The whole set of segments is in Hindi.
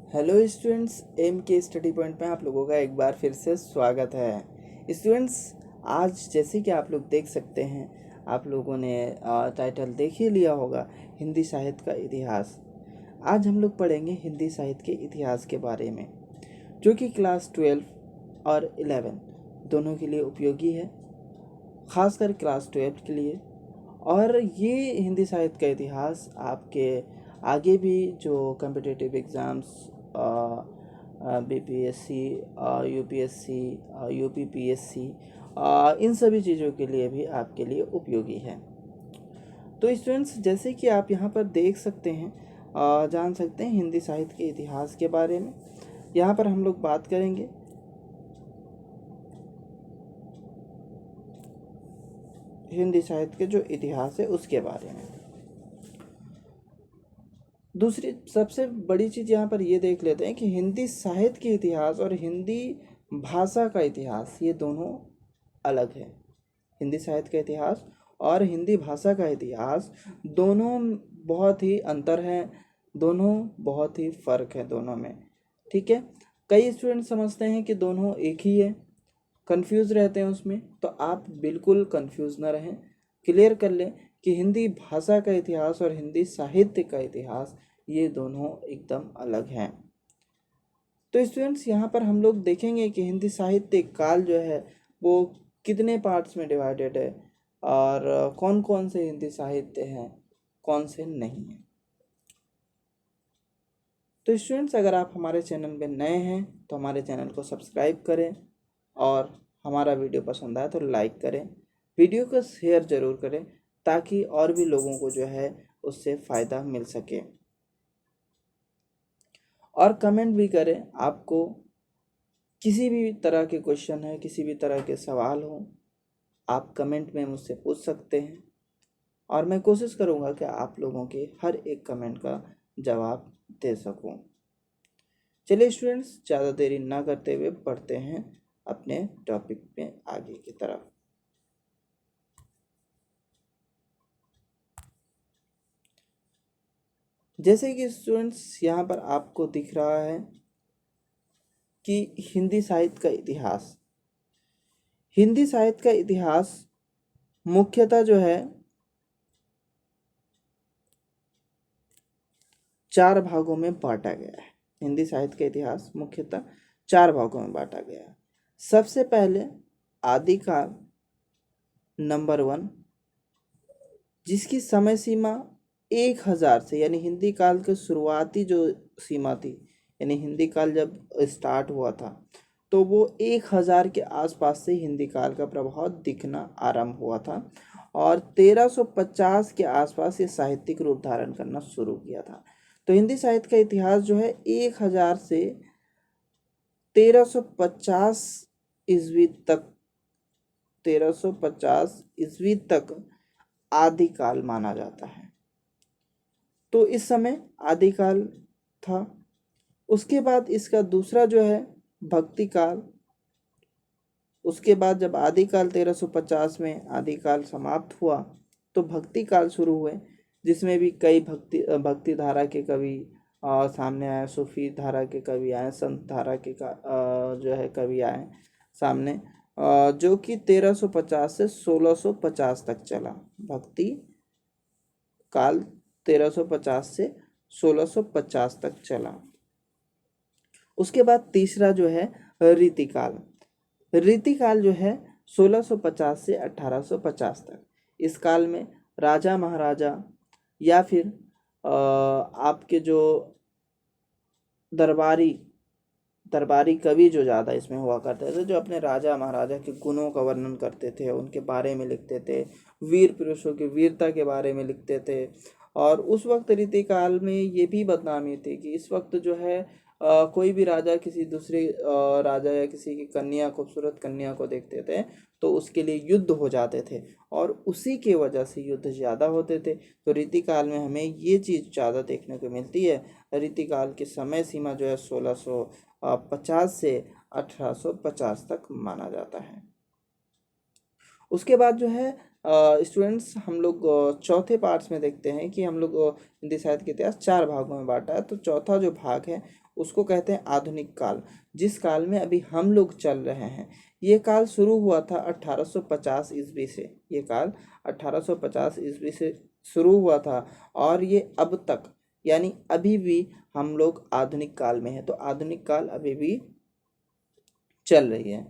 हेलो स्टूडेंट्स, एम के स्टडी पॉइंट में आप लोगों का एक बार फिर से स्वागत है। स्टूडेंट्स, आज जैसे कि आप लोग देख सकते हैं, आप लोगों ने टाइटल देख ही लिया होगा, हिंदी साहित्य का इतिहास। आज हम लोग पढ़ेंगे हिंदी साहित्य के इतिहास के बारे में, जो कि क्लास 12 और 11 दोनों के लिए उपयोगी है, ख़ासकर क्लास 12 के लिए। और ये हिंदी साहित्य का इतिहास आपके आगे भी जो competitive exams, BPSC, UPSC, UPPSC, इन सभी चीज़ों के लिए भी आपके लिए उपयोगी है। तो स्टूडेंट्स, जैसे कि आप यहाँ पर देख सकते हैं, जान सकते हैं हिंदी साहित्य के इतिहास के बारे में। यहाँ पर हम लोग बात करेंगे हिंदी साहित्य के जो इतिहास है उसके बारे में। दूसरी सबसे बड़ी चीज़ यहाँ पर ये देख लेते हैं कि हिंदी साहित्य के इतिहास और हिंदी भाषा का इतिहास, ये दोनों अलग है। हिंदी साहित्य का इतिहास और हिंदी भाषा का इतिहास दोनों बहुत ही अंतर है, दोनों बहुत ही फ़र्क है दोनों में। ठीक है, कई स्टूडेंट समझते हैं कि दोनों एक ही है, कंफ्यूज रहते हैं उसमें। तो आप बिल्कुल कंफ्यूज ना रहें, क्लियर कर लें कि हिंदी भाषा का इतिहास और हिंदी साहित्य का इतिहास ये दोनों एकदम अलग हैं। तो स्टूडेंट्स, यहाँ पर हम लोग देखेंगे कि हिंदी साहित्य काल जो है वो कितने पार्ट्स में डिवाइडेड है और कौन कौन से हिंदी साहित्य हैं, कौन से नहीं हैं। तो स्टूडेंट्स, अगर आप हमारे चैनल में नए हैं तो हमारे चैनल को सब्सक्राइब करें और हमारा वीडियो पसंद आए तो लाइक करें, वीडियो को शेयर ज़रूर करें ताकि और भी लोगों को जो है उससे फ़ायदा मिल सके। और कमेंट भी करें, आपको किसी भी तरह के क्वेश्चन है, किसी भी तरह के सवाल हो, आप कमेंट में मुझसे पूछ सकते हैं और मैं कोशिश करूंगा कि आप लोगों के हर एक कमेंट का जवाब दे सकूं। चलिए स्टूडेंट्स, ज़्यादा देरी ना करते हुए बढ़ते हैं अपने टॉपिक में आगे की तरफ। जैसे कि स्टूडेंट्स यहाँ पर आपको दिख रहा है कि हिंदी साहित्य का इतिहास, हिंदी साहित्य का इतिहास मुख्यतः जो है 4 भागों में बांटा गया है। हिंदी साहित्य का इतिहास मुख्यतः 4 भागों में बांटा गया है। सबसे पहले आदिकाल नंबर 1, जिसकी समय सीमा 1000 से, यानी हिंदी काल की शुरुआती जो सीमा थी, यानी हिंदी काल जब स्टार्ट हुआ था तो वो 1000 के आसपास से हिंदी काल का प्रभाव दिखना आरंभ हुआ था और 1350 के आसपास ये साहित्यिक रूप धारण करना शुरू किया था। तो हिंदी साहित्य का इतिहास जो है 1000 से 1350 ईस्वी तक, 1350 ईस्वी तक आदिकाल माना जाता है। तो इस समय आदिकाल था। उसके बाद इसका दूसरा जो है भक्ति काल। उसके बाद जब आदिकाल 1350 में आदिकाल समाप्त हुआ तो भक्ति काल शुरू हुए, जिसमें भी कई भक्ति धारा के कवि सामने आए, सूफी धारा के कवि आए, संत धारा के जो है कवि आए सामने, जो कि 1350 से 1650 तक चला। भक्ति काल 1350 से 1650 तक चला। उसके बाद तीसरा जो है रीतिकाल। रीतिकाल जो है 1650 से 1850 तक। इस काल में राजा महाराजा या फिर आपके जो दरबारी कवि जो ज़्यादा इसमें हुआ करते थे, जो अपने राजा महाराजा के गुणों का वर्णन करते थे, उनके बारे में लिखते थे, वीर पुरुषों की वीरता के बारे में लिखते थे। और उस वक्त रीतिकाल में ये भी बदनामी थी कि इस वक्त जो है कोई भी राजा किसी दूसरे राजा या किसी की कन्या, खूबसूरत कन्या को देखते थे तो उसके लिए युद्ध हो जाते थे और उसी के वजह से युद्ध ज़्यादा होते थे। तो रीतिकाल में हमें ये चीज़ ज़्यादा देखने को मिलती है। रीतिकाल की समय सीमा जो है 1650 से 1850 तक माना जाता है। उसके बाद जो है स्टूडेंट्स हम लोग चौथे पार्ट्स में देखते हैं कि हम लोग हिंदी साहित्य के इतिहास 4 भागों में बांटा है। तो चौथा जो भाग है उसको कहते हैं आधुनिक काल, जिस काल में अभी हम लोग चल रहे हैं। ये काल शुरू हुआ था 1850 ईस्वी से। ये काल 1850 ईस्वी से शुरू हुआ था और ये अब तक यानी अभी भी हम लोग आधुनिक काल में है। तो आधुनिक काल अभी भी चल रही है।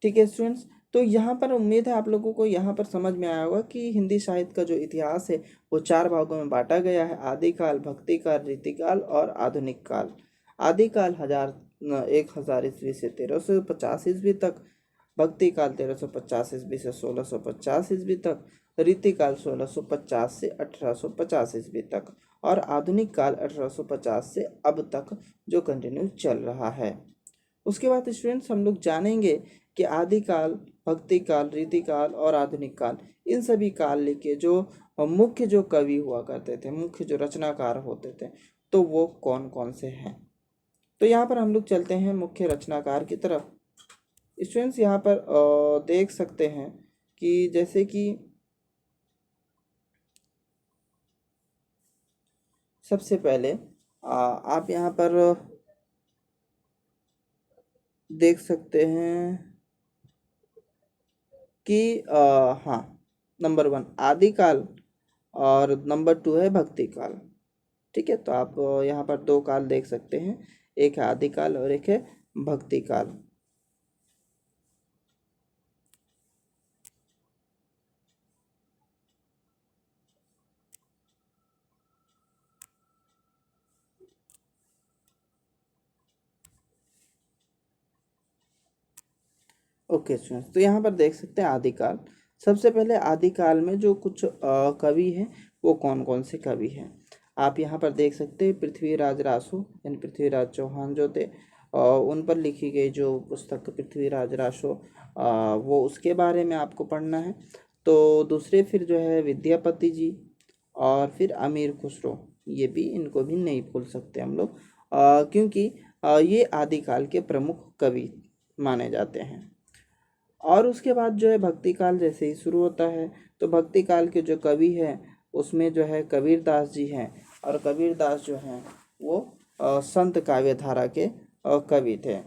ठीक है स्टूडेंट्स, तो यहाँ पर उम्मीद है आप लोगों को यहाँ पर समझ में आया होगा कि हिंदी साहित्य का जो इतिहास है वो 4 भागों में बांटा गया है। आदिकाल, भक्तिकाल, रीतिकाल और आधुनिक काल। आदिकाल 1000 ईस्वी से 1350 ईस्वी तक, भक्तिकाल 1350 ईस्वी से 1650 ईस्वी तक, रीतिकाल 1650 से 1850 ईस्वी तक और आधुनिक काल 1850 से अब तक जो कंटिन्यू चल रहा है। उसके बाद स्टूडेंट्स हम लोग जानेंगे कि आदिकाल, भक्तिकाल, रीतिकाल और आधुनिक काल, इन सभी काल के जो मुख्य जो कवि हुआ करते थे, मुख्य जो रचनाकार होते थे, तो वो कौन कौन से हैं। तो यहाँ पर हम लोग चलते हैं मुख्य रचनाकार की तरफ। स्टूडेंट्स यहाँ पर देख सकते हैं कि जैसे कि सबसे पहले आप यहाँ पर देख सकते हैं कि हाँ, नंबर 1 आदिकाल और नंबर 2 है भक्तिकाल। ठीक है, तो आप यहाँ पर 2 काल देख सकते हैं, एक है आदिकाल और एक है भक्तिकाल। ओके स्टूडेंट्स, तो यहाँ पर देख सकते हैं आदिकाल। सबसे पहले आदिकाल में जो कुछ कवि हैं वो कौन कौन से कवि हैं आप यहाँ पर देख सकते हैं। पृथ्वीराज रासो यानी पृथ्वीराज चौहान जो थे, उन पर लिखी गई जो पुस्तक पृथ्वीराज रासो, वो उसके बारे में आपको पढ़ना है। तो दूसरे फिर जो है विद्यापति जी और फिर अमीर खुसरो, ये भी इनको भी नहीं भूल सकते हम लोग, क्योंकि ये आदिकाल के प्रमुख कवि माने जाते हैं। और उसके बाद जो है भक्ति काल जैसे ही शुरू होता है, तो भक्ति काल के जो कवि हैं उसमें जो है कबीरदास जी हैं, और कबीरदास जो हैं वो संत काव्य धारा के कवि थे।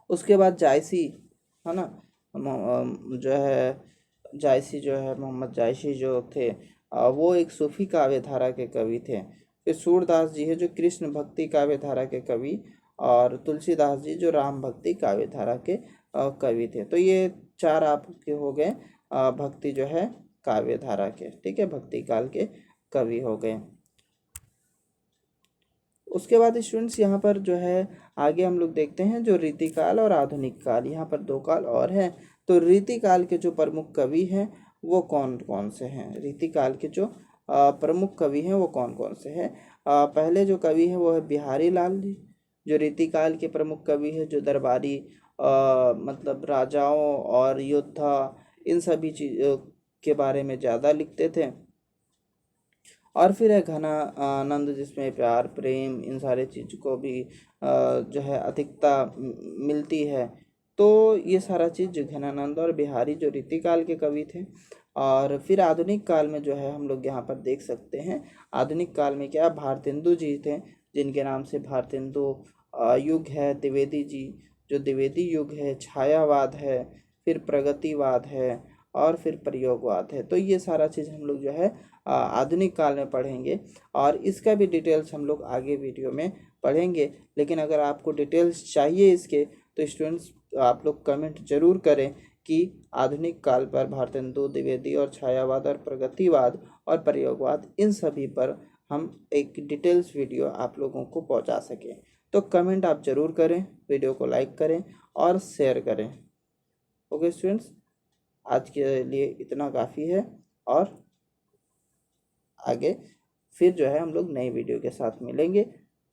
उसके बाद जायसी, है ना, जो है जायसी जो है मोहम्मद जायसी जो थे, वो एक सूफी काव्य धारा के कवि थे। फिर सूरदास जी है जो कृष्ण भक्ति काव्य धारा के कवि, और तुलसीदास जी जो राम भक्ति काव्य धारा के कवि थे। तो ये 4 आपके हो गए भक्ति जो है काव्य धारा के, ठीक है, भक्ति काल के कवि हो गए। उसके बाद स्टूडेंट्स यहाँ पर जो है आगे हम लोग देखते हैं जो रीतिकाल और आधुनिक काल, यहाँ पर 2 काल और हैं। तो रीतिकाल के जो प्रमुख कवि हैं वो कौन कौन से हैं, रीतिकाल के जो प्रमुख कवि हैं वो कौन कौन से हैं। पहले जो कवि है वो है बिहारी लाल जी, जो रीतिकाल के प्रमुख कवि है, जो दरबारी मतलब राजाओं और योद्धा इन सभी चीज़ों के बारे में ज़्यादा लिखते थे। और फिर है घना आनंद, जिसमें प्यार, प्रेम, इन सारे चीज़ को भी जो है अधिकता मिलती है। तो ये सारा चीज़ जो घनानंद और बिहारी जो रीतिकाल के कवि थे। और फिर आधुनिक काल में जो है हम लोग यहाँ पर देख सकते हैं, आधुनिक काल में क्या भारतेंदु जी थे, जिनके नाम से भारतेंदु युग है। द्विवेदी जी, जो द्विवेदी युग है, छायावाद है, फिर प्रगतिवाद है और फिर प्रयोगवाद है। तो ये सारा चीज़ हम लोग जो है आधुनिक काल में पढ़ेंगे, और इसका भी डिटेल्स हम लोग आगे वीडियो में पढ़ेंगे। लेकिन अगर आपको डिटेल्स चाहिए इसके, तो स्टूडेंट्स आप लोग कमेंट जरूर करें कि आधुनिक काल पर भारतेंदु, द्विवेदी और छायावाद और प्रगतिवाद और प्रयोगवाद, इन सभी पर हम एक डिटेल्स वीडियो आप लोगों को पहुंचा सकें। तो कमेंट आप ज़रूर करें, वीडियो को लाइक करें और शेयर करें। ओके स्टूडेंट्स, आज के लिए इतना काफ़ी है, और आगे फिर जो है हम लोग नई वीडियो के साथ मिलेंगे।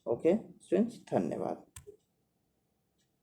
ओके स्टूडेंट्स, धन्यवाद।